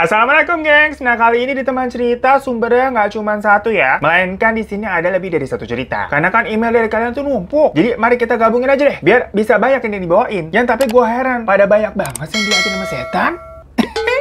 Assalamualaikum gengs. Nah kali ini di teman cerita sumbernya nggak cuma satu ya, melainkan di sini ada lebih dari satu cerita. Karena kan email dari kalian tuh numpuk. Jadi mari kita gabungin aja deh, biar bisa banyak yang dibawain. Yang tapi gue heran, pada banyak banget yang dilihatin sama setan.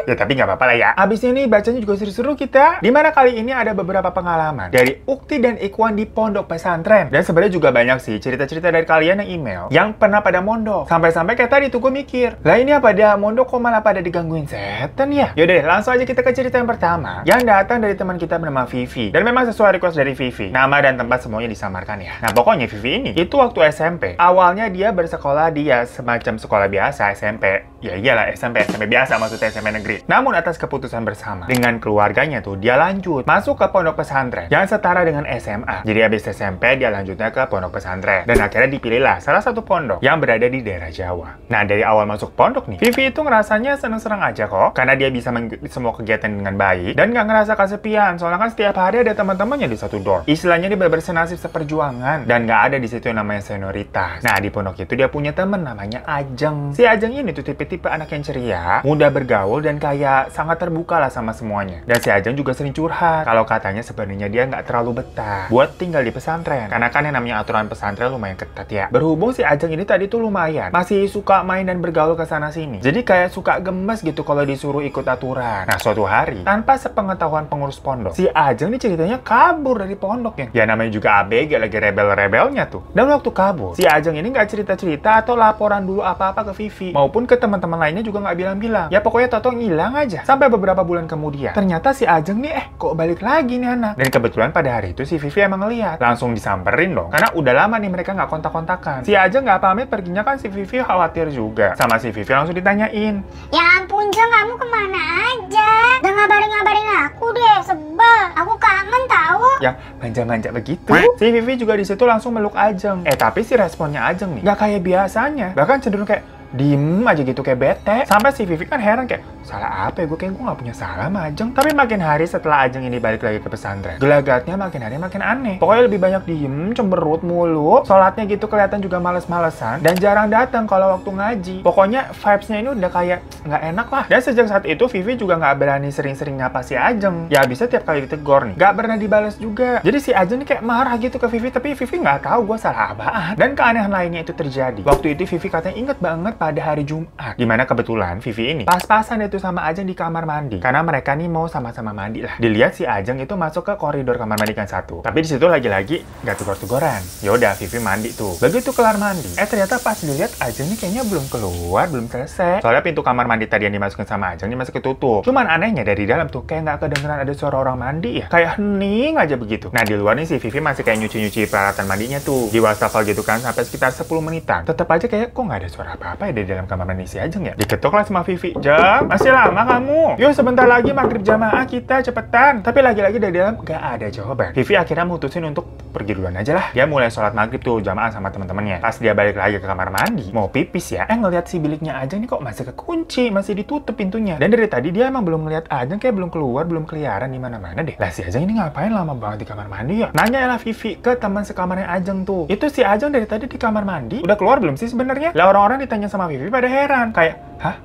Ya tapi nggak apa-apa lah ya. Abis ini bacanya juga seru-seru kita. Dimana kali ini ada beberapa pengalaman dari Ukti dan Ikhwan di pondok pesantren. Dan sebenarnya juga banyak sih cerita-cerita dari kalian yang email yang pernah pada mondok. Sampai-sampai kayak tadi tuh gue mikir, lah ini apa dia mondok kok malah pada digangguin setan ya? Yaudah deh, langsung aja kita ke cerita yang pertama. Yang datang dari teman kita bernama Vivi. Dan memang sesuai request dari Vivi. Nama dan tempat semuanya disamarkan ya. Nah pokoknya Vivi ini, itu waktu SMP. Awalnya dia bersekolah di semacam sekolah biasa SMP. Ya iyalah SMP biasa, maksudnya SMP negeri. Namun atas keputusan bersama dengan keluarganya tuh dia lanjut masuk ke pondok pesantren yang setara dengan SMA. Jadi habis SMP dia lanjutnya ke pondok pesantren dan akhirnya dipilihlah salah satu pondok yang berada di daerah Jawa. Nah dari awal masuk pondok nih, Vivi itu ngerasanya seneng-seneng aja kok karena dia bisa mengikuti semua kegiatan dengan baik dan nggak ngerasa kesepian. Soalnya kan setiap hari ada teman-temannya di satu dorm. Istilahnya dia bersenasib seperjuangan dan nggak ada di situ yang namanya senioritas. Nah di pondok itu dia punya temen namanya Ajeng. Si Ajeng ini tuh tipe-tipe anak yang ceria, mudah bergaul dan kayak sangat terbuka lah sama semuanya. Dan si Ajeng juga sering curhat kalau katanya sebenarnya dia nggak terlalu betah buat tinggal di pesantren. Karena kan yang namanya aturan pesantren lumayan ketat ya. Berhubung si Ajeng ini tadi tuh lumayan masih suka main dan bergaul ke sana sini. Jadi kayak suka gemes gitu kalau disuruh ikut aturan. Nah suatu hari tanpa sepengetahuan pengurus pondok, si Ajeng ini ceritanya kabur dari pondok ya. Ya namanya juga ABG lagi rebel-rebelnya tuh. Dan waktu kabur, si Ajeng ini nggak cerita-cerita atau laporan dulu apa-apa ke Vivi maupun ke teman-teman lainnya juga nggak bilang-bilang. Ya pokoknya totong hilang aja. Sampai beberapa bulan kemudian, ternyata si Ajeng nih kok balik lagi nih anak. Dan kebetulan pada hari itu si Vivi emang ngeliat. Langsung disamperin dong. Karena udah lama nih mereka nggak kontak-kontakan. Si Ajeng nggak pamit perginya kan si Vivi khawatir juga. Sama si Vivi langsung ditanyain. Ya ampun Jeng, kamu kemana aja? Udah ngabarin aku deh, sebel. Aku kangen tahu. Yang manja-manja begitu. Si Vivi juga di situ langsung meluk Ajeng. Tapi si responnya Ajeng nih nggak kayak biasanya. Bahkan cenderung kayak diem aja gitu kayak bete. Sampai si Vivi kan heran kayak, salah apa ya? Gue nggak punya salah sama Ajeng. Tapi makin hari setelah Ajeng ini balik lagi ke pesantren, gelagatnya makin hari makin aneh. Pokoknya lebih banyak diem, cemberut mulu. Sholatnya gitu kelihatan juga males-malesan. Dan jarang datang kalau waktu ngaji. Pokoknya vibes-nya ini udah kayak nggak enak lah. Dan sejak saat itu Vivi juga nggak berani sering-sering nyapa si Ajeng. Ya bisa tiap kali ditegur nih, nggak pernah dibalas juga. Jadi si Ajeng nih kayak marah gitu ke Vivi. Tapi Vivi nggak tahu gue salah apaan. Dan keanehan lainnya itu terjadi. Waktu itu Vivi katanya inget banget pada hari Jumat, dimana kebetulan Vivi ini pas-pasan itu sama Ajeng di kamar mandi karena mereka nih mau sama-sama mandi lah. Dilihat si Ajeng itu masuk ke koridor kamar mandi kan satu, tapi di situ lagi-lagi nggak tegur-teguran. Yaudah Vivi mandi tuh. Begitu kelar mandi, ternyata pas dilihat Ajeng nih kayaknya belum keluar, belum selesai. Soalnya pintu kamar mandi tadi yang dimasukin sama Ajeng ini masih ketutup. Cuman anehnya dari dalam tuh kayak nggak kedengeran ada suara orang mandi ya, kayak hening aja begitu. Nah di luar nih si Vivi masih kayak nyuci-nyuci peralatan mandinya tuh di wastafel gitu kan sampai sekitar 10 menitan. Tetap aja kayak kok nggak ada suara apa-apa ya dari dalam kamar mandi si Ajeng ya. Diketok lah sama Vivi. Jam, masih lama kamu? Yuk sebentar lagi maghrib jamaah kita, cepetan. Tapi lagi-lagi dari dalam gak ada jawaban. Vivi akhirnya mutusin untuk pergi duluan aja lah. Dia mulai sholat maghrib tuh jamaah sama teman-temannya. Pas dia balik lagi ke kamar mandi, mau pipis ya, ngeliat si biliknya Ajeng nih kok masih kekunci, masih ditutup pintunya. Dan dari tadi dia emang belum ngeliat Ajeng, kayak belum keluar, belum keliaran di mana-mana deh. Lah si Ajeng ini ngapain lama banget di kamar mandi ya? Nanya lah Vivi ke teman sekamarnya Ajeng tuh. Itu si Ajeng dari tadi di kamar mandi, udah keluar belum sih sebenarnya? Lah orang-orang ditanya sama Vivi pada heran. Kayak, hah?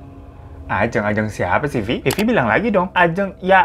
Ajeng siapa sih, Vi? Vivi bilang lagi dong, Ajeng. Ya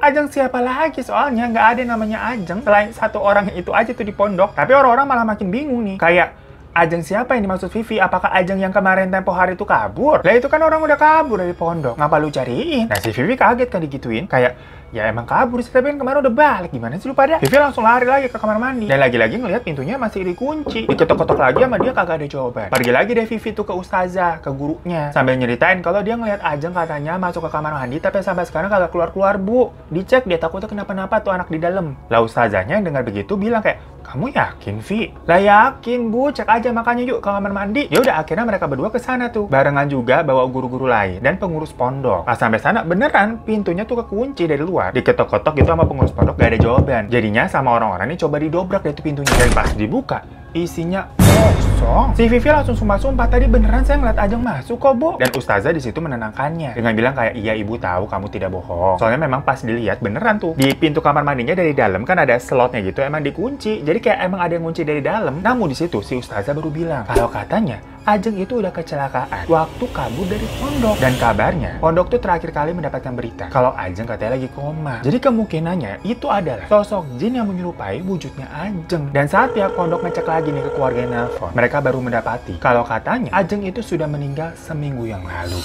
Ajeng siapa lagi? Soalnya nggak ada namanya Ajeng selain satu orang itu aja tuh di pondok. Tapi orang-orang malah makin bingung nih. Kayak, Ajeng siapa yang dimaksud Vivi? Apakah Ajeng yang kemarin tempo hari itu kabur? Lah itu kan orang udah kabur dari pondok. Ngapa lu cariin? Nah si Vivi kaget kan digituin. Kayak, ya emang kabur sih, tapi kan kemarin udah balik. Gimana sih lu pada? Vivi langsung lari lagi ke kamar mandi. Dan lagi-lagi ngeliat pintunya masih dikunci. Diketok-ketok lagi sama dia kagak ada jawaban. Pergi lagi deh Vivi tuh ke ustazah, ke gurunya. Sambil nyeritain kalau dia ngeliat Ajeng katanya masuk ke kamar mandi tapi sampai sekarang kagak keluar-keluar bu. Dicek dia takutnya kenapa-napa tuh anak di dalam. Lah ustazahnya yang dengar begitu bilang kayak, kamu yakin Vi? Lah yakin bu, cek aja makanya yuk ke kamar mandi. Ya udah akhirnya mereka berdua ke sana tuh. Barengan juga bawa guru-guru lain dan pengurus pondok. Pas sampai sana beneran pintunya tuh kekunci dari luar. Diketok-ketok gitu sama pengurus pondok gak ada jawaban. Jadinya sama orang-orang ini coba didobrak deh tuh pintunya. Dan pas dibuka, isinya kosong. Si Vivi langsung sumpah-sumpah, tadi beneran saya ngeliat Ajeng masuk kok bu. Dan ustazah di situ menenangkannya dengan bilang kayak, iya ibu tahu kamu tidak bohong. Soalnya memang pas dilihat beneran tuh di pintu kamar mandinya dari dalam kan ada slotnya gitu emang dikunci. Jadi kayak emang ada yang kunci dari dalam. Namun di situ si ustazah baru bilang kalau katanya Ajeng itu udah kecelakaan waktu kabur dari pondok. Dan kabarnya, pondok tuh terakhir kali mendapatkan berita kalau Ajeng katanya lagi koma. Jadi kemungkinannya itu adalah sosok jin yang menyerupai wujudnya Ajeng. Dan saat pihak pondok ngecek lagi nih ke keluarga nelpon, mereka baru mendapati kalau katanya Ajeng itu sudah meninggal seminggu yang lalu.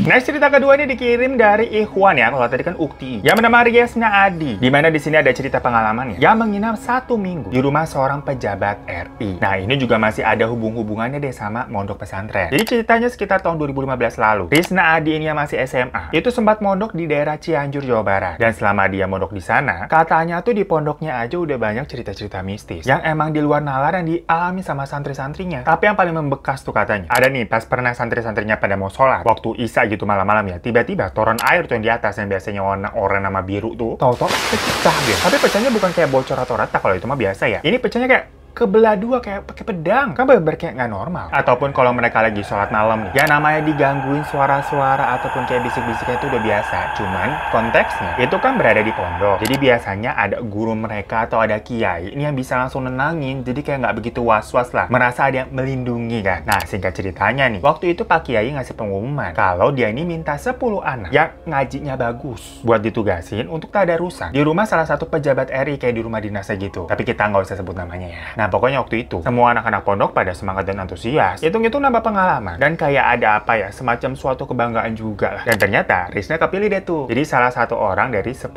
Next, cerita kedua ini dikirim dari Ikhwan ya. Kalau tadi kan Ukti. Yang bernama Riesna Adi. Dimana di sini ada cerita pengalamannya yang menginap 1 minggu di rumah seorang pejabat RI. Nah, ini juga masih ada hubungannya deh sama mondok pesantren. Jadi ceritanya sekitar tahun 2015 lalu. Riesna Adi ini yang masih SMA. Itu sempat mondok di daerah Cianjur, Jawa Barat. Dan selama dia mondok di sana, katanya tuh di pondoknya aja udah banyak cerita-cerita mistis yang emang di luar nalar yang dialami sama santri-santrinya. Tapi yang paling membekas tuh katanya, ada nih pas pernah santri-santrinya pada mau sholat waktu Isya gitu malam-malam ya, tiba-tiba toren air tuh yang di atas yang biasanya warna oranye sama biru tuh tahu-tahu pecah deh. Tapi pecahnya bukan kayak bocor atau retak, kalau itu mah biasa ya. Ini pecahnya kayak kebelah dua kayak pakai pedang. Kan bener-bener kayak nggak normal. Ataupun kalau mereka lagi sholat malam nih, ya namanya digangguin suara-suara ataupun kayak bisik-bisiknya itu udah biasa. Cuman konteksnya itu kan berada di pondok. Jadi biasanya ada guru mereka atau ada kiai ini yang bisa langsung nenangin. Jadi kayak nggak begitu was-was lah. Merasa ada yang melindungi kan. Nah, singkat ceritanya nih, waktu itu Pak Kiai ngasih pengumuman kalau dia ini minta 10 anak yang ngajinya bagus buat ditugasin untuk tadarusan di rumah salah satu pejabat RI kayak di rumah dinasnya gitu. Tapi kita nggak usah sebut namanya ya. Nah, pokoknya waktu itu semua anak-anak pondok pada semangat dan antusias. Hitung-hitung nambah pengalaman dan kayak ada apa ya, semacam suatu kebanggaan juga lah. Dan ternyata Risna kepilih deh tuh. Jadi salah satu orang dari 10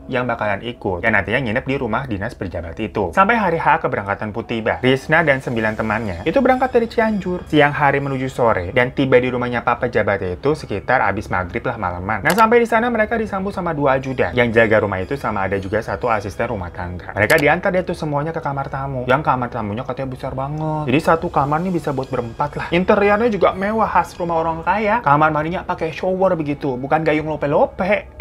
yang bakalan ikut yang nantinya nginep di rumah dinas pejabat itu. Sampai hari H keberangkatan pun tiba. Risna dan 9 temannya itu berangkat dari Cianjur siang hari menuju sore dan tiba di rumahnya Pak pejabat itu sekitar abis maghrib lah malaman. Nah, sampai di sana mereka disambut sama 2 ajudan yang jaga rumah itu, sama ada juga 1 asisten rumah tangga. Mereka diantar deh tuh semuanya ke kamar tamu. Yang kamar tamunya katanya besar banget. Jadi 1 kamar nih bisa buat berempat lah. Interiornya juga mewah khas rumah orang kaya. Kamar mandinya pakai shower begitu, bukan gayung lope-lope.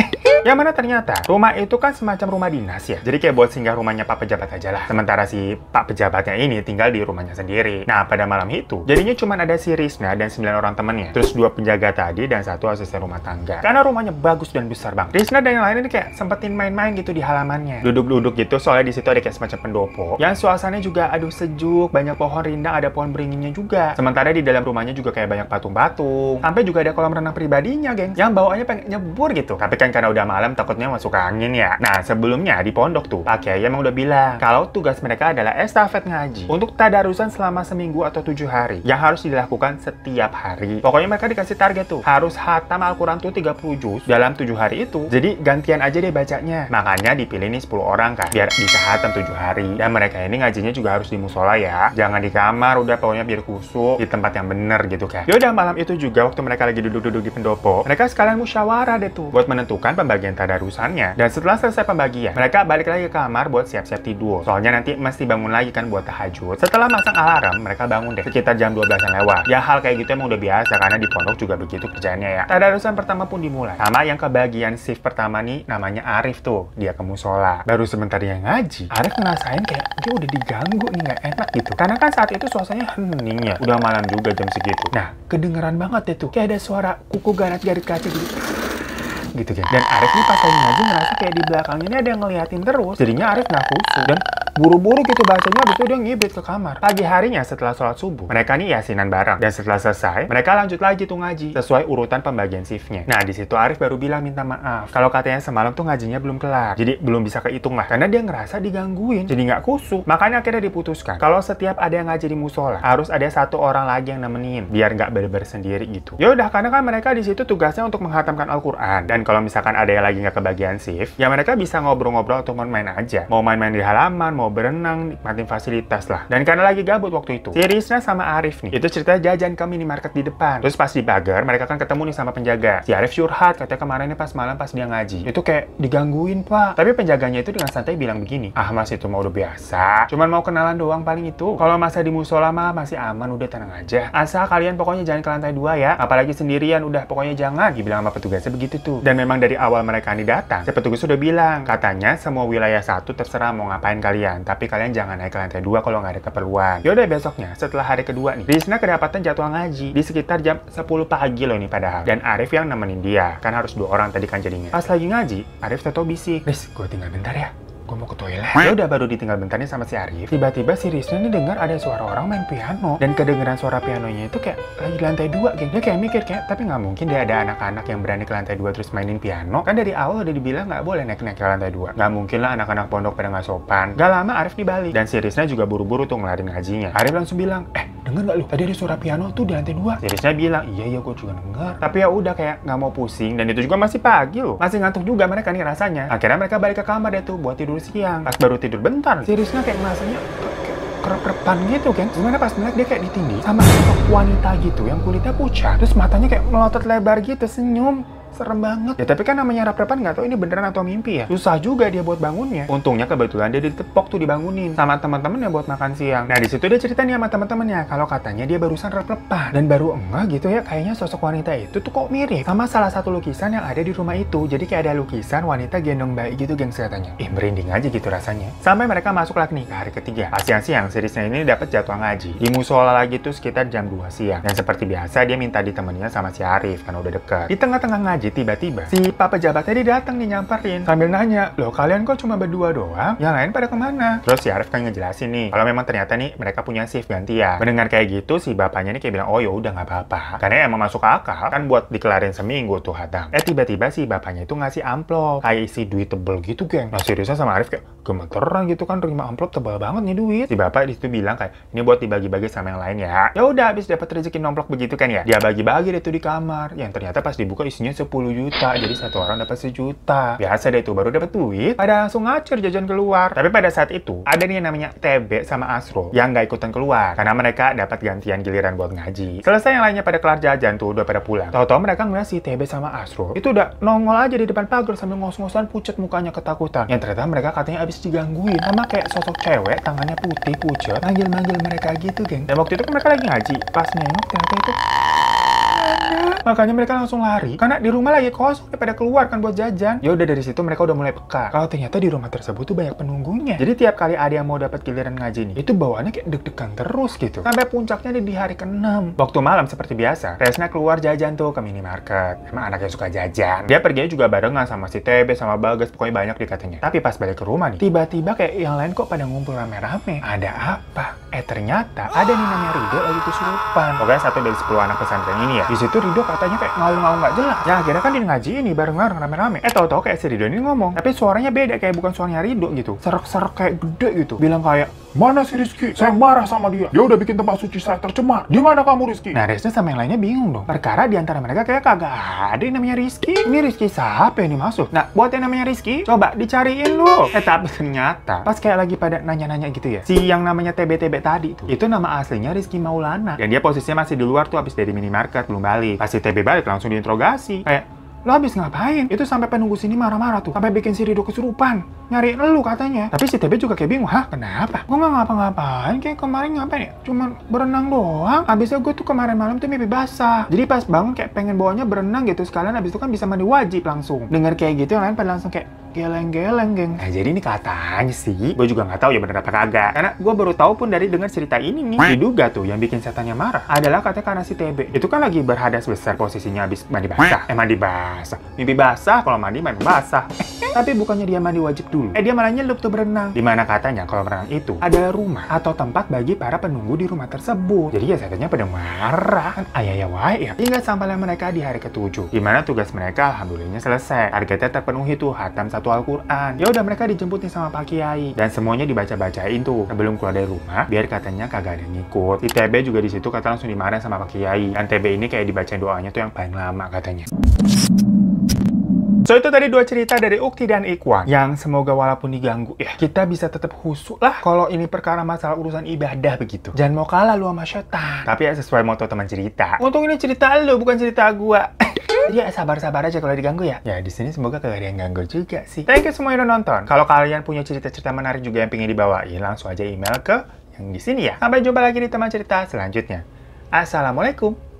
Yang mana ternyata rumah itu kan semacam rumah dinas ya. Jadi kayak buat singgah rumahnya Pak pejabat aja lah. Sementara si Pak pejabatnya ini tinggal di rumahnya sendiri. Nah, pada malam itu jadinya cuma ada si Risna dan 9 orang temennya. Terus 2 penjaga tadi dan 1 asisten rumah tangga. Karena rumahnya bagus dan besar banget. Risna dan yang lain ini kayak sempetin main-main gitu di halamannya. Duduk-duduk gitu, soalnya di situ ada kayak semacam pendopo. Yang suasananya juga aduh sejuk, banyak pohon rindang, ada pohon beringinnya juga. Sementara di dalam rumahnya juga kayak banyak patung-patung. Sampai juga ada kolam renang pribadinya, geng. Yang bawaannya pengen nyebur gitu. Tapi kan karena udah malam takutnya masuk angin ya. Nah, sebelumnya di pondok tuh Pak Kiai emang udah bilang kalau tugas mereka adalah estafet ngaji untuk tadarusan selama seminggu atau 7 hari yang harus dilakukan setiap hari. Pokoknya mereka dikasih target tuh harus khatam Al-Quran tuh 30 juz dalam 7 hari itu. Jadi gantian aja deh bacanya. Makanya dipilih nih 10 orang kan biar bisa khatam 7 hari. Dan mereka ini ngajinya juga harus di musola ya. Jangan di kamar, udah pokoknya biar kusuk di tempat yang bener gitu kan. Yaudah, malam itu juga waktu mereka lagi duduk-duduk di pendopo, mereka sekalian musyawarah deh tuh buat menentukan pembagian tadarusannya. Dan setelah selesai pembagian, mereka balik lagi ke kamar buat siap-siap tidur. Soalnya nanti mesti bangun lagi kan buat tahajud. Setelah masang alarm, mereka bangun deh sekitar jam 12-an lewat. Ya hal kayak gitu emang udah biasa karena di pondok juga begitu kerjaannya ya. Tadarusan pertama pun dimulai. Sama yang kebagian shift pertama nih namanya Arif tuh. Dia ke musola. Baru sebentar dia ngaji, Arif ngerasain kayak dia udah diganggu nih, nggak enak gitu. Karena kan saat itu suasananya hening ya. Udah malam juga jam segitu. Nah, kedengeran banget deh tuh. Kayak ada suara kuku garet-garet kaca gitu kan. Dan Arif nih pas lagi ngaji ngerasa kayak di belakangnya ini ada yang ngeliatin terus. Jadinya Arif nggak khusyuk dan buru-buru gitu bahasanya, habis itu dia ngibrit ke kamar. Pagi harinya setelah sholat subuh, mereka nih yasinan bareng. Dan setelah selesai, mereka lanjut lagi tuh ngaji sesuai urutan pembagian shiftnya. Nah, di situ Arif baru bilang minta maaf kalau katanya semalam tuh ngajinya belum kelar. Jadi belum bisa kehitung lah karena dia ngerasa digangguin. Jadi nggak khusyuk. Makanya akhirnya diputuskan kalau setiap ada yang ngaji di musola harus ada 1 orang lagi yang nemenin biar nggak bener-bener sendiri gitu. Ya udah, karena kan mereka di situ tugasnya untuk menghatamkan Al-Quran. Dan kalau misalkan ada yang lagi nggak kebagian shift, ya mereka bisa ngobrol-ngobrol atau main aja. Mau main-main di halaman, mau berenang, nikmatin fasilitas lah. Dan karena lagi gabut waktu itu, si Risna sama Arif nih, itu cerita jajan ke minimarket di depan. Terus pas di pagar, mereka kan ketemu nih sama penjaga. Si Arif curhat, katanya kemarinnya pas malam pas dia ngaji, itu kayak digangguin, Pak. Tapi penjaganya itu dengan santai bilang begini, ah mas itu mau udah biasa, cuman mau kenalan doang paling itu. Kalau masa di musola mah masih aman, udah tenang aja. Asal kalian pokoknya jangan ke lantai 2 ya, apalagi sendirian, udah pokoknya jangan. Dibilang sama petugasnya begitu tuh. Dan memang dari awal mereka nih datang, si petugas sudah bilang, katanya semua wilayah 1 terserah mau ngapain kalian, tapi kalian jangan naik ke lantai 2 kalau nggak ada keperluan. Yaudah, besoknya setelah hari kedua nih, Risna kedapatan jadwal ngaji di sekitar jam 10 pagi loh nih padahal. Dan Arif yang nemenin dia, kan harus 2 orang tadi kan jadinya. Pas lagi ngaji, Arif tato bisik, Riz, gue tinggal bentar ya, gue gue mau ke toilet. Ya udah baru ditinggal bentar nih sama si Arif. Tiba-tiba si Rizna nih dengar ada suara orang main piano. Dan kedengeran suara pianonya itu kayak lagi di lantai 2, geng. Dia kayak mikir kayak, tapi nggak mungkin dia ada anak-anak yang berani ke lantai 2 terus mainin piano. Kan dari awal udah dibilang nggak boleh naik-naik ke lantai 2. Nggak mungkin lah anak-anak pondok pada nggak sopan. Gak lama Arif dibalik. Dan si Rizna juga buru-buru tuh ngelarin ngajinya. Arif langsung bilang, denger nggak lu? Tadi ada suara piano tuh di lantai 2. Si Rizna bilang, iya gue juga denger. Tapi ya udah kayak nggak mau pusing. Dan itu juga masih pagi loh. Masih ngantuk juga mereka nih rasanya. Akhirnya mereka balik ke kamar deh tuh buat tidur siang. Pas baru tidur bentar, si Rizna kayak ngerasanya kerep-kerepan gitu kan. Gimana pas melihat dia kayak ditindih sama sosok wanita gitu yang kulitnya pucat. Terus matanya kayak melotot lebar gitu, senyum. Serem banget. Ya tapi kan namanya rep-repan nggak tahu ini beneran atau mimpi ya. Susah juga dia buat bangunnya. Untungnya kebetulan dia ditepok tuh dibangunin sama teman-temannya buat makan siang. Nah di situ dia cerita nih sama teman-temannya kalau katanya dia barusan rep-repan dan baru enggak gitu ya, kayaknya sosok wanita itu tuh kok mirip sama salah satu lukisan yang ada di rumah itu. Jadi kayak ada lukisan wanita gendong bayi gitu gengs katanya. Merinding aja gitu rasanya. Sampai mereka masuk lagi nih ke hari ketiga. Pas siang-siang si Rizna ini dapat jadwal ngaji di musola lagi tuh sekitar jam 2 siang. Dan seperti biasa dia minta ditemenin sama si Arif karena udah deket. Di tengah-tengah ngaji tiba-tiba si papa pejabatnya dia datang nih nyamperin sambil nanya, loh kalian kok cuma berdua doang? Yang lain pada kemana? Terus si Arif kan ngejelasin nih kalau memang ternyata nih mereka punya shift gantian. Mendengar kayak gitu si bapaknya nih kayak bilang, oh ya udah nggak apa-apa karena emang masuk akal kan buat dikelarin seminggu tuh hadam. Tiba-tiba si bapaknya itu ngasih amplop kayak isi duit tebel gitu geng. Nah seriusnya sama Arif kayak gemeteran gitu kan terima amplop tebal banget nih duit. Si bapak di situ bilang kayak ini buat dibagi-bagi sama yang lain ya. Ya udah habis dapat rezeki nomplok begitu kan ya. Dia bagi-bagi deh tuh di kamar. Yang ternyata pas dibuka isinya 10 juta. Jadi satu orang dapat 1 juta. Biasa deh tuh baru dapat duit pada langsung ngacur jajan keluar. Tapi pada saat itu ada nih yang namanya TB sama Asro yang nggak ikutan keluar karena mereka dapat gantian giliran buat ngaji. Selesai yang lainnya pada kelar jajan tuh udah pada pulang. Tahu-tahu mereka ngeliat si TB sama Asro itu udah nongol aja di depan pagar sambil ngos-ngosan pucat mukanya ketakutan. Yang ternyata mereka katanya abis digangguin sama kayak sosok cewek tangannya putih pucat manggil-manggil mereka gitu geng. Dan waktu itu kan mereka lagi ngaji. Pas nengok ternyata itu makanya mereka langsung lari karena di rumah lagi kosong pada keluar kan buat jajan. Ya udah dari situ mereka udah mulai peka kalau ternyata di rumah tersebut tuh banyak penunggunya. Jadi tiap kali ada yang mau dapat giliran ngaji nih itu bawaannya kayak deg-degan terus gitu. Sampai puncaknya di hari ke-6. Waktu malam seperti biasa Resna keluar jajan tuh ke minimarket. Emang anaknya suka jajan. Dia perginya juga barengan sama si TB sama Bagas, pokoknya banyak di katanya. Tapi pas balik ke rumah nih tiba-tiba kayak yang lain kok pada ngumpul rame-rame. Ada apa? Ternyata ada nih namanya Rido lagi kesurupan. Pokoknya satu dari 10 anak pesantren ini ya. Di situ Rido katanya kayak ngaung-ngaung nggak jelas. Ya akhirnya kan dia ngaji ini bareng-bareng rame-rame. Tahu-tahu kayak si Rido ini ngomong, tapi suaranya beda kayak bukan suaranya Rido gitu. Serak-serak kayak gede gitu. Bilang kayak, mana si Rizky? Saya marah sama dia. Dia udah bikin tempat suci saya tercemar. Di mana kamu Rizky? Nah Rizky sama yang lainnya bingung dong. Perkara di antara mereka kayak kagak ada yang namanya Rizky. Ini Rizky siapa yang dimaksud? Nah buat yang namanya Rizky, coba dicariin lu. Tapi ternyata pas kayak lagi pada nanya-nanya gitu ya, si yang namanya TB-TB tadi tuh, itu nama aslinya Rizky Maulana. Dan dia posisinya masih di luar tuh habis dari minimarket belum balik. Pas si TB balik langsung diinterogasi. Kayak, lo habis ngapain? Itu sampai penunggu sini marah-marah tuh. Sampai bikin si Rido kesurupan. Nyariin lu katanya. Tapi si TB juga kayak bingung. Hah? Kenapa? Gue nggak ngapa-ngapain. Kayak kemarin ngapain ya? Cuman berenang doang. Abisnya gue tuh kemarin malam tuh mimpi basah. Jadi pas bangun kayak pengen bawanya berenang gitu. Sekalian abis itu kan bisa mandi wajib langsung. Dengar kayak gitu yang lain pada langsung kayak geleng-geleng, geng. Nah, jadi ini katanya sih, gue juga nggak tahu ya bener apa kagak. Karena gue baru tahu pun dari dengar cerita ini nih. Diduga tuh yang bikin setannya marah adalah katanya karena si TB itu kan lagi berhadas besar posisinya habis mandi basah. Mandi basah. Mimpi basah, kalau mandi basah. Tapi bukannya dia mandi wajib dulu. Dia malah nyelup tuh berenang. Dimana katanya kalau berenang itu ada rumah atau tempat bagi para penunggu di rumah tersebut. Jadi ya setannya pada marah. Kan ayah wae ya. Hingga sampailah mereka di hari ke-7. Dimana tugas mereka alhamdulillah selesai. Targetnya terpenuhi tuh hatam satu Al-Quran. Ya udah mereka dijemput nih sama Pak Kiai dan semuanya dibaca-bacain tuh sebelum keluar dari rumah biar katanya kagak ada yang ngikut. Si TB juga di situ kata langsung dimarahin sama Pak Kiai. Dan TB ini kayak dibacain doanya tuh yang paling lama katanya. So itu tadi 2 cerita dari Ukti dan Ikhwan yang semoga walaupun diganggu ya kita bisa tetap khusyuk lah kalau ini perkara masalah urusan ibadah begitu. Jangan mau kalah lu sama setan. Tapi ya sesuai moto teman cerita. Untung ini cerita lu bukan cerita gua. Jadi ya sabar-sabar aja kalau diganggu ya. Ya di sini semoga kagak ada yang ganggu juga sih. Thank you semua yang udah nonton. Kalau kalian punya cerita-cerita menarik juga yang pengen dibawain langsung aja email ke yang di sini ya. Sampai jumpa lagi di teman cerita selanjutnya. Assalamualaikum.